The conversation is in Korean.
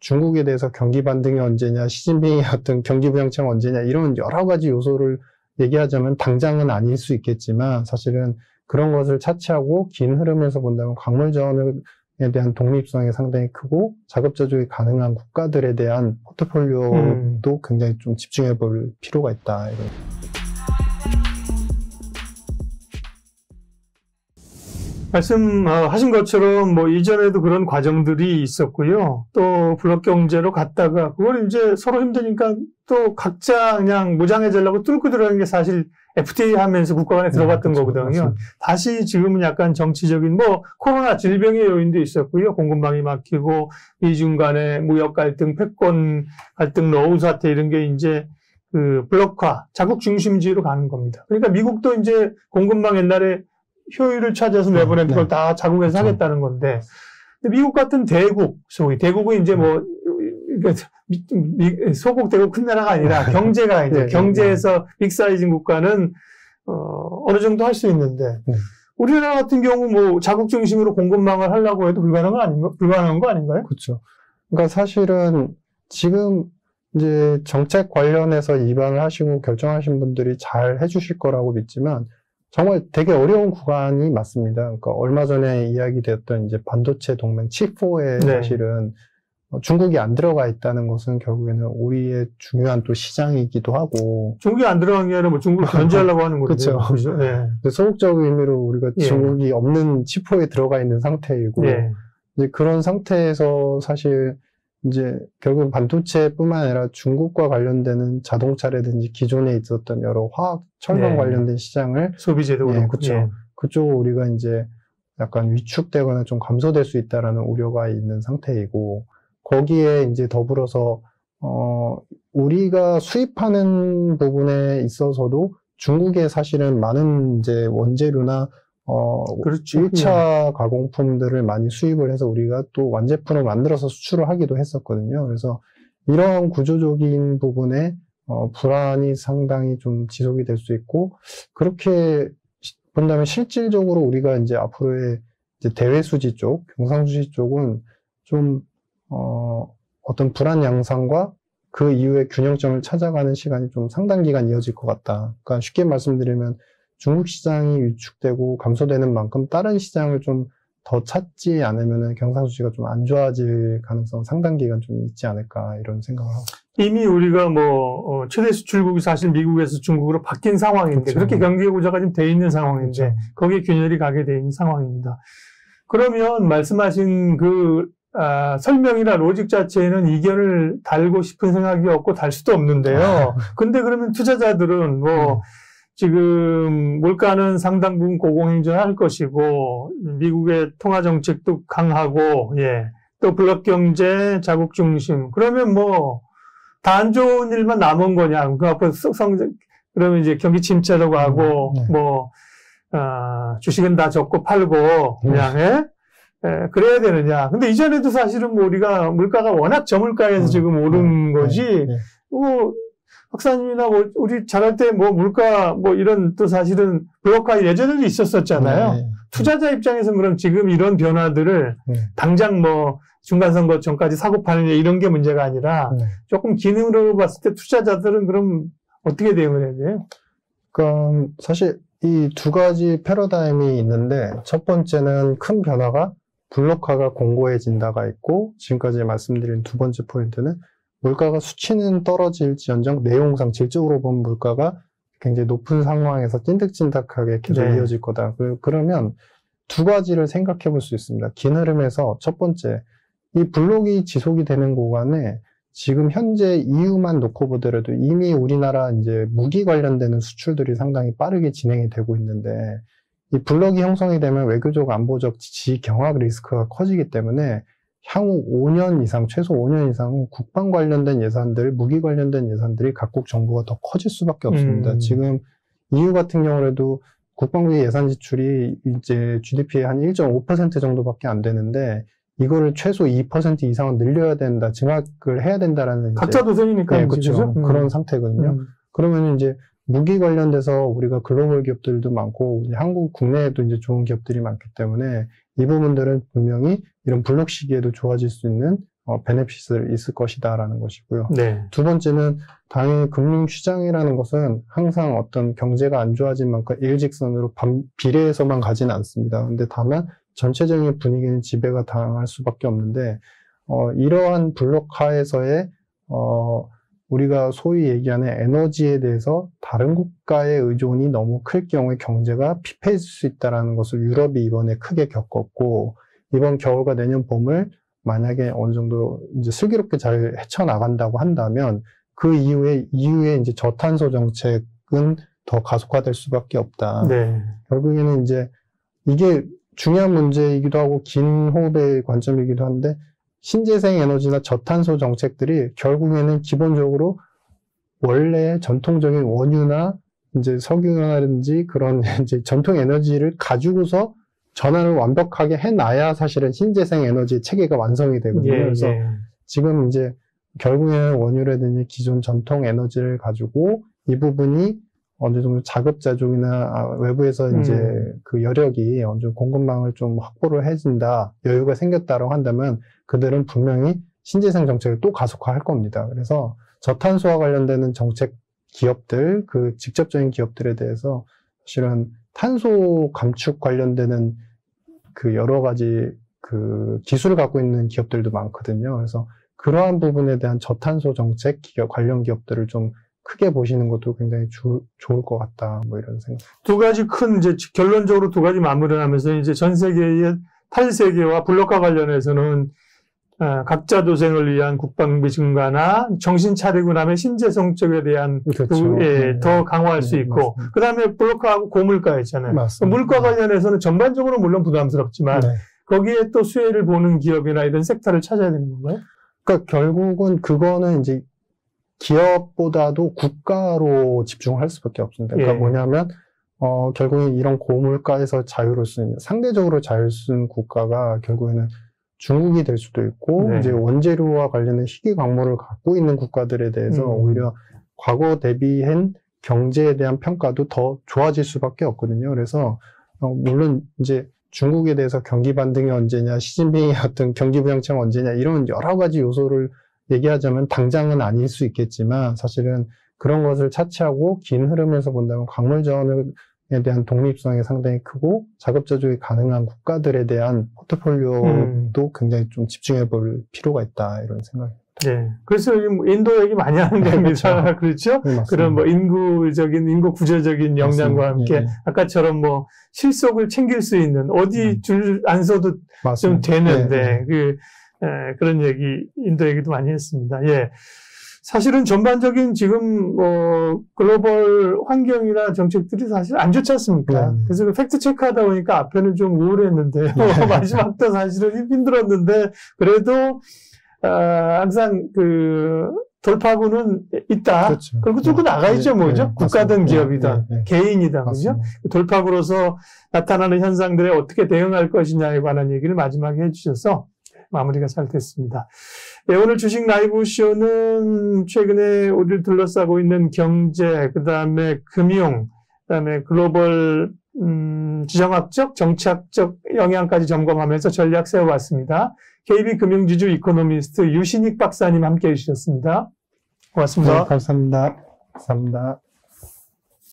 중국에 대해서 경기 반등이 언제냐, 시진핑의 어떤 경기 부양책 언제냐, 이런 여러 가지 요소를 얘기하자면 당장은 아닐 수 있겠지만 사실은 그런 것을 차치하고 긴 흐름에서 본다면 광물 자원에 대한 독립성이 상당히 크고 자급자족이 가능한 국가들에 대한 포트폴리오도 굉장히 좀 집중해 볼 필요가 있다. 이런. 말씀하신 것처럼 뭐 이전에도 그런 과정들이 있었고요. 또 블록 경제로 갔다가 그걸 이제 서로 힘드니까 또 각자 그냥 무장해지려고 뚫고 들어간 게 사실 FTA 하면서 국가 간에 들어갔던 그렇죠. 거거든요. 맞습니다. 다시 지금은 약간 정치적인 뭐 코로나 질병의 요인도 있었고요. 공급망이 막히고 미중 간의 무역 갈등, 패권 갈등, 러우 사태 이런 게 이제 그 블록화, 자국 중심주의로 가는 겁니다. 그러니까 미국도 이제 공급망 옛날에 효율을 찾아서 내보낸 걸 다 자국에서 그렇죠. 하겠다는 건데, 근데 미국 같은 대국, 소위 대국은 이제 뭐 소국 대국 큰 나라가 아니라 경제가 이제 경제에서 빅사이즈인 국가는 어느 정도 할 수 있는데 우리나라 같은 경우 뭐 자국 중심으로 공급망을 하려고 해도 불가능한 거 아닌가요? 그렇죠. 그러니까 사실은 지금 이제 정책 관련해서 입안을 하시고 결정하신 분들이 잘 해주실 거라고 믿지만 정말 되게 어려운 구간이 맞습니다. 그러니까 얼마 전에 이야기되었던 이제 반도체 동맹 칩4에 사실은 중국이 안 들어가 있다는 것은 결국에는 우리의 중요한 또 시장이기도 하고. 중국이 안 들어간 게 아니라 뭐 중국을 견제하려고 하는 건데. 그렇죠. 네. 소극적 의미로 우리가 중국이 없는 칩4에 들어가 있는 상태이고. 이제 그런 상태에서 사실 이제 결국 반도체뿐만 아니라 중국과 관련되는 자동차라든지 기존에 있었던 여러 화학, 철강 관련된 시장을 소비재도 그렇고. 그렇죠. 그쪽으로 우리가 이제 약간 위축되거나 좀 감소될 수 있다라는 우려가 있는 상태이고 거기에 이제 더불어서 우리가 수입하는 부분에 있어서도 중국에 사실은 많은 이제 원재료나 그렇죠. 1차 가공품들을 많이 수입을 해서 우리가 또 완제품을 만들어서 수출을 하기도 했었거든요. 그래서 이런 구조적인 부분에 불안이 상당히 좀 지속이 될 수 있고 그렇게 본다면 실질적으로 우리가 이제 앞으로의 이제 대외수지 쪽, 경상수지 쪽은 좀 어떤 불안 양상과 그 이후에 균형점을 찾아가는 시간이 좀 상당 기간 이어질 것 같다. 그러니까 쉽게 말씀드리면 중국 시장이 위축되고 감소되는 만큼 다른 시장을 좀 더 찾지 않으면은 경상수지가 좀 안 좋아질 가능성 상당 기간 좀 있지 않을까 이런 생각을 하고. 이미 우리가 뭐 최대 수출국이 사실 미국에서 중국으로 바뀐 상황인데 그렇죠. 그렇게 경제 구조가 좀 돼 있는 상황인데 그렇죠. 거기에 균열이 가게 돼 있는 상황입니다. 그러면 말씀하신 그 설명이나 로직 자체에는 이견을 달고 싶은 생각이 없고 달 수도 없는데요. 근데 그러면 투자자들은 뭐 지금 물가는 상당 부분 고공행진할 것이고 미국의 통화 정책도 강하고 또 블록 경제 자국 중심 그러면 뭐 다 안 좋은 일만 남은 거냐? 그 앞으로 그러면 이제 경기 침체라고 하고 뭐 주식은 다 적고 팔고 그냥 그래야 되느냐? 근데 이전에도 사실은 뭐 우리가 물가가 워낙 저물가에서 지금 오른 거지. 뭐 박사님이나 뭐 우리 잘할 때 뭐 물가 뭐 이런 또 사실은 블록화 예전에도 있었었잖아요. 투자자 입장에서는 그럼 지금 이런 변화들을 당장 뭐 중간선거 전까지 사고 파느냐 이런 게 문제가 아니라 조금 긴 흐름으로 봤을 때 투자자들은 그럼 어떻게 대응을 해야 돼요? 그럼 사실 이 두 가지 패러다임이 있는데 첫 번째는 큰 변화가 블록화가 공고해진다가 있고 지금까지 말씀드린 두 번째 포인트는 물가가 수치는 떨어질지언정 내용상 질적으로 본 물가가 굉장히 높은 상황에서 찐득찐득하게 계속 이어질 거다. 그러면 두 가지를 생각해 볼 수 있습니다. 긴 흐름에서 첫 번째, 이 블록이 지속이 되는 구간에 지금 현재 EU만 놓고 보더라도 이미 우리나라 이제 무기 관련되는 수출들이 상당히 빠르게 진행이 되고 있는데 이 블록이 형성이 되면 외교적, 안보적, 지경학 리스크가 커지기 때문에 향후 5년 이상, 최소 5년 이상 국방 관련된 예산들, 무기 관련된 예산들이 각국 정부가 더 커질 수밖에 없습니다. 지금 EU 같은 경우에도 국방비 예산 지출이 이제 GDP의 한 1.5% 정도밖에 안 되는데 이거를 최소 2% 이상은 늘려야 된다, 증액을 해야 된다라는 각자 도생이니까 네, 그렇죠. 그런 상태거든요. 그러면 이제 무기 관련돼서 우리가 글로벌 기업들도 많고 한국 국내에도 이제 좋은 기업들이 많기 때문에 이 부분들은 분명히 이런 블록 시기에도 좋아질 수 있는 베네핏이 있을 것이다라는 것이고요. 네. 두 번째는 당연히 금융시장이라는 것은 항상 어떤 경제가 안 좋아진 만큼 일직선으로 비례해서만 가지는 않습니다. 근데 다만 전체적인 분위기는 지배가 당할 수밖에 없는데, 이러한 블록화에서의, 우리가 소위 얘기하는 에너지에 대해서 다른 국가의 의존이 너무 클 경우에 경제가 피폐해질 수 있다는 것을 유럽이 이번에 크게 겪었고, 이번 겨울과 내년 봄을 만약에 어느 정도 이제 슬기롭게 잘 헤쳐나간다고 한다면 그 이후에 이제 저탄소 정책은 더 가속화될 수밖에 없다. 네. 결국에는 이제 이게 중요한 문제이기도 하고 긴 호흡의 관점이기도 한데 신재생 에너지나 저탄소 정책들이 결국에는 기본적으로 원래 전통적인 원유나 이제 석유라든지 그런 이제 전통 에너지를 가지고서 전환을 완벽하게 해놔야 사실은 신재생 에너지 체계가 완성이 되거든요. 예, 그래서 예. 지금 이제 결국에는 원유라든지 기존 전통 에너지를 가지고 이 부분이 어느 정도 자급자족이나 외부에서 이제 그 여력이 어느 정도 공급망을 좀 확보를 해준다, 여유가 생겼다라고 한다면 그들은 분명히 신재생 정책을 또 가속화할 겁니다. 그래서 저탄소와 관련되는 정책 기업들, 그 직접적인 기업들에 대해서 사실은 탄소 감축 관련되는 그 여러 가지 그 기술을 갖고 있는 기업들도 많거든요. 그래서 그러한 부분에 대한 저탄소 정책 기업, 관련 기업들을 좀 크게 보시는 것도 굉장히 좋을 것 같다. 뭐 이런 생각. 두 가지 큰 이제 결론적으로 두 가지 마무리를 하면서 이제 전 세계의 탈세계와 블록화 관련해서는 각자 도생을 위한 국방비 증가나 정신 차리고 나면 신재생 쪽에 대한 그렇죠. 더 강화할 수 있고, 그 다음에 블록화하고 고물가 있잖아요. 맞습니다. 물가 관련해서는 전반적으로 물론 부담스럽지만 네. 거기에 또 수혜를 보는 기업이나 이런 섹터를 찾아야 되는 건가요? 그러니까 결국은 그거는 이제 기업보다도 국가로 집중할 수밖에 없습니다. 그러니까 예. 뭐냐면 결국엔 이런 고물가에서 자유로울 수 있는, 상대적으로 자유로울 수 있는 국가가 결국에는 중국이 될 수도 있고, 네. 이제 원재료와 관련된 희귀 광물을 갖고 있는 국가들에 대해서 오히려 과거 대비한 경제에 대한 평가도 더 좋아질 수밖에 없거든요. 그래서 물론 이제 중국에 대해서 경기 반등이 언제냐, 시진핑의 어떤 경기 부양책 언제냐, 이런 여러 가지 요소를 얘기하자면 당장은 아닐 수 있겠지만 사실은 그런 것을 차치하고 긴 흐름에서 본다면 광물 자원에 대한 독립성이 상당히 크고 자급자족이 가능한 국가들에 대한 포트폴리오도 굉장히 좀 집중해 볼 필요가 있다, 이런 생각입니다. 네. 그래서 요즘 인도 얘기 많이 하는 겁니다. 그렇죠? 네, 그런 뭐 인구 구조적인 역량과 맞습니다. 함께 네. 아까처럼 뭐 실속을 챙길 수 있는 어디 줄 안 서도 좀 맞습니다. 되는데 네. 그런 얘기, 인도 얘기도 많이 했습니다. 예. 사실은 전반적인 지금 글로벌 환경이나 정책들이 사실 안 좋지 않습니까? 네. 그래서 그 팩트 체크하다 보니까 앞에는 좀 우울했는데 마지막도 사실은 힘들었는데 그래도 항상 그 돌파구는 있다. 그렇죠. 그리고 뚫고 나가야죠, 네, 뭐죠? 네, 국가든 맞습니다. 기업이든 네, 네. 개인이든 그죠? 맞습니다. 돌파구로서 나타나는 현상들에 어떻게 대응할 것이냐에 관한 얘기를 마지막에 해주셔서 마무리가 잘 됐습니다. 네, 오늘 주식 라이브 쇼는 최근에 우리를 둘러싸고 있는 경제, 그 다음에 금융, 그 다음에 글로벌 지정학적, 정치학적 영향까지 점검하면서 전략 세워봤습니다. KB금융지주 이코노미스트 유신익 박사님 함께해 주셨습니다. 고맙습니다. 네, 감사합니다. 감사합니다.